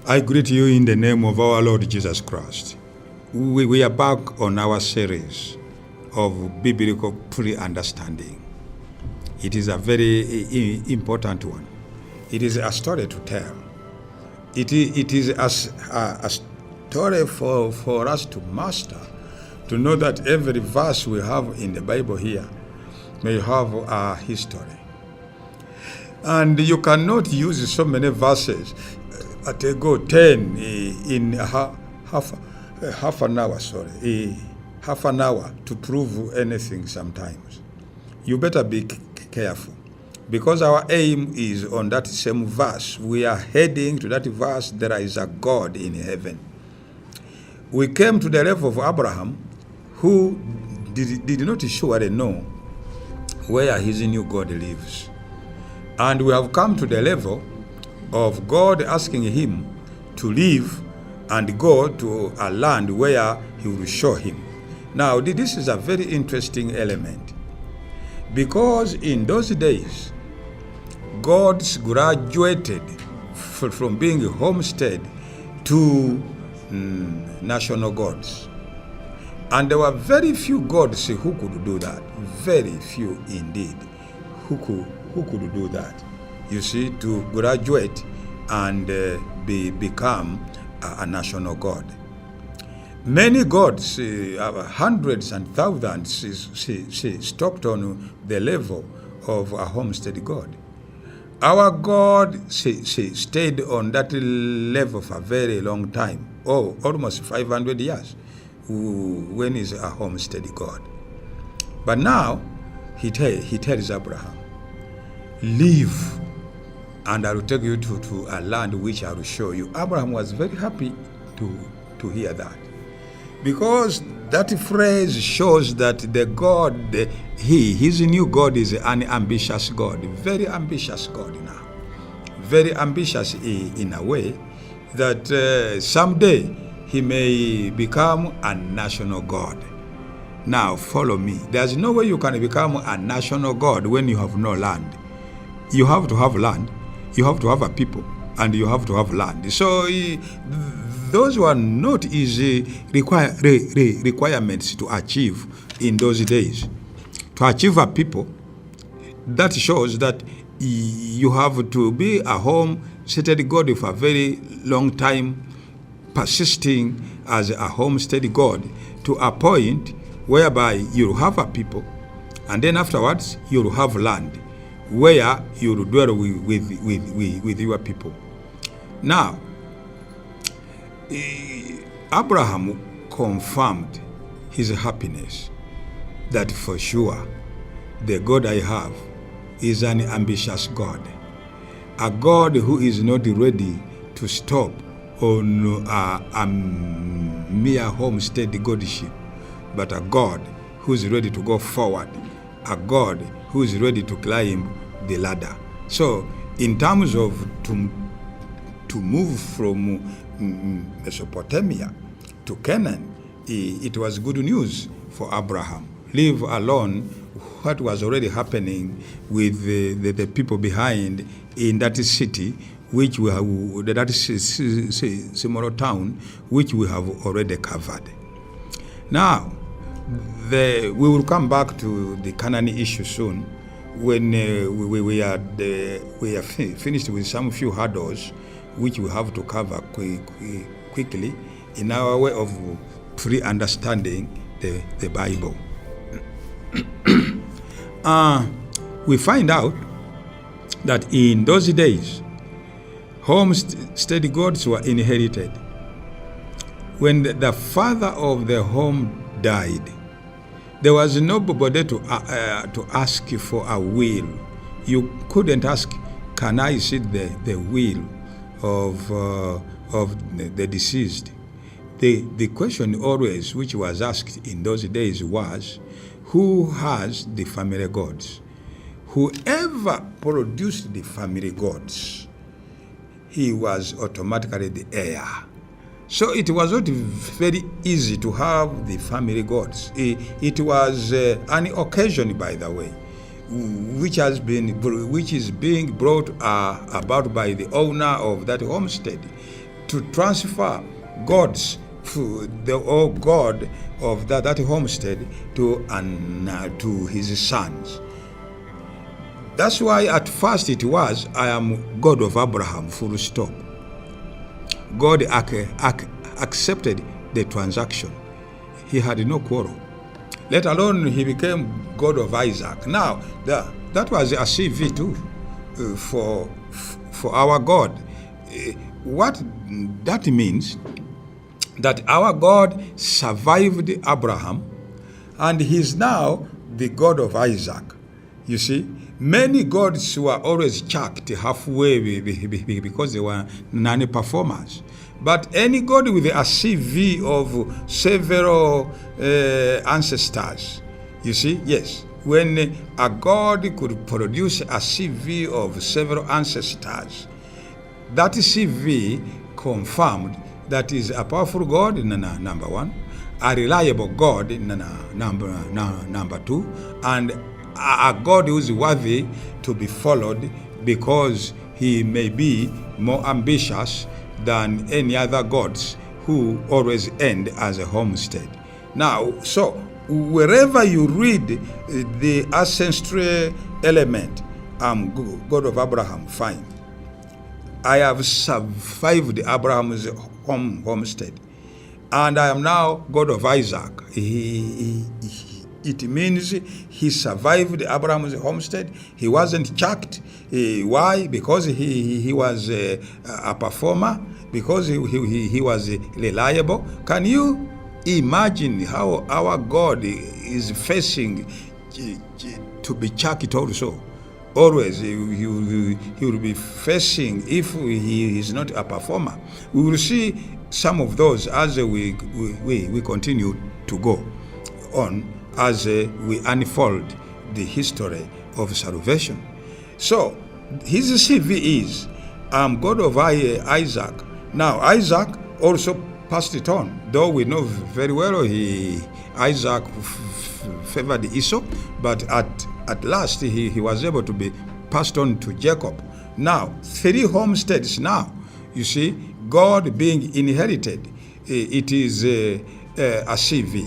I greet you in the name of our Lord Jesus Christ. We are back on our series of biblical pre-understanding. It is a very important one. It is a story to tell. It is a story for us to master, to know that every verse we have in the Bible here may have a history. And you cannot use so many verses at a go 10 in half an hour, half an hour to prove anything sometimes. You better be careful, because our aim is on that same verse. We are heading to that verse. There is a God in heaven. We came to the level of Abraham, who did not surely know where his new God lives. And we have come to the level of God asking him to leave and go to a land where he will show him. Now, this is a very interesting element, because in those days, God graduated from being a homestead to national gods. And there were very few gods who could do that. Very few indeed who could do that. You see, to graduate and become a national god. Many gods, hundreds and thousands, stopped on the level of a homestead god. Our God stayed on that level for a very long time, almost 500 years, when he's a homestead god. But now, he tells Abraham, leave, and I will take you to a land which I will show you. Abraham was very happy to hear that, because that phrase shows that the God, his new God is an ambitious God, very ambitious God now. Very ambitious in a way that someday he may become a national God. Now follow me. There's no way you can become a national God when you have no land. You have to have land, you have to have a people, and you have to have land. So those were not easy requirements to achieve in those days. To achieve a people, that shows that you have to be a homestead God for a very long time, persisting as a homestead God to a point whereby you'll have a people, and then afterwards you'll have land where you'll dwell with your people. Now, Abraham confirmed his happiness that for sure the God I have is an ambitious God, a God who is not ready to stop on a mere homestead godship, but a God who is ready to go forward, a God who is ready to climb the ladder. So, in terms of to move from Mesopotamia to Canaan, it was good news for Abraham. Leave alone what was already happening with the people behind in that city, which we have, that is smaller town, which we have already covered. Now, we will come back to the Canaan issue soon, when we are finished with some few hurdles which we have to cover quickly in our way of pre-understanding the Bible. We find out that in those days, homestead gods were inherited. When the father of the home died, there was nobody to ask for a will. You couldn't ask, can I see the will of the deceased? The question always which was asked in those days was, who has the family gods? Whoever produced the family gods, he was automatically the heir. So it was not very easy to have the family gods. It was an occasion, by the way, which is being brought about by the owner of that homestead to transfer God's God of that homestead to his sons. That's why at first it was, I am God of Abraham, full stop. God accepted the transaction. He had no quarrel. Let alone he became God of Isaac. Now, that was a CV too for our God. What that means, that our God survived Abraham, and he's now the God of Isaac. You see, many gods were always chucked halfway because they were non-performers. But any God with a CV of several ancestors, you see, yes, when a God could produce a CV of several ancestors, that CV confirmed that is a powerful God, number one, a reliable God, number two, and a God who is worthy to be followed because he may be more ambitious than any other gods who always end as a homestead. Now, so wherever you read the ancestry element, I'm God of Abraham, fine. I have survived Abraham's homestead, and I am now God of Isaac. It means he survived Abraham's homestead. He wasn't chucked. Why? Because he was a performer, because he was reliable. Can you imagine how our God is facing to be chucked also? Always he will be facing, if he is not a performer. We will see some of those as we continue to go on, as we unfold the history of salvation. So his CV is, I'm God of Isaac. Now Isaac also passed it on, though we know very well Isaac favored Esau, but at last he was able to be passed on to Jacob. Now 3 homesteads now, you see, God being inherited, it is a CV.